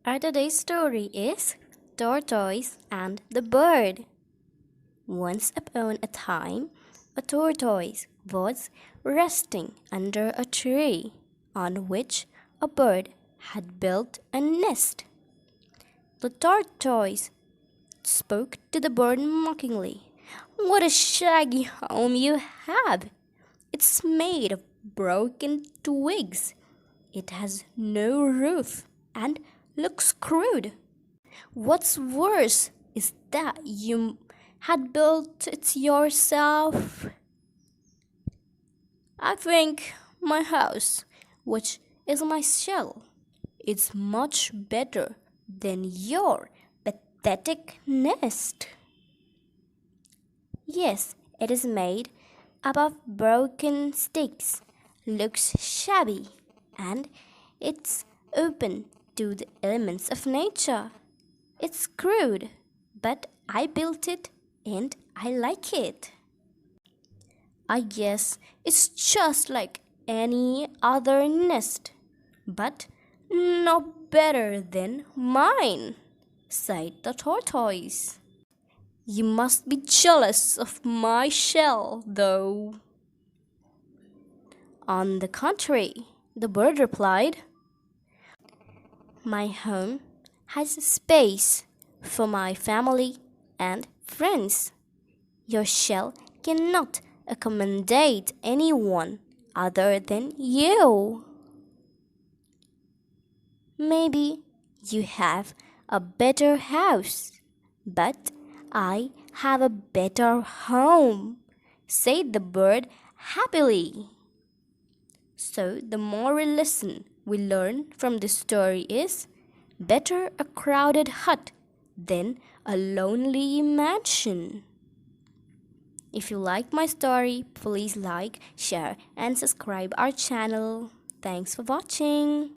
Our today's story is Tortoise and the Bird. Once upon a time, a tortoise was resting under a tree on which a bird had built a nest. The tortoise spoke to the bird mockingly. "What a shaggy home you have! It's made of broken twigs. It has no roof and looks crude. What's worse is that you had built it yourself." "I think my house, which is my shell, is much better than your pathetic nest." "Yes, it is made up of broken sticks, looks shabby, and it's open to the elements of nature. It's crude, but I built it and I like it. I guess it's just like any other nest, but no better than mine," sighed the tortoise. "You must be jealous of my shell, though." "On the contrary," the bird replied, "my home has space for my family and friends. Your shell cannot accommodate anyone other than you. Maybe you have a better house, but I have a better home," said the bird happily. So, the moral lesson we learn from this story is better a crowded hut than a lonely mansion. If you like my story, please like, share, and subscribe our channel. Thanks for watching.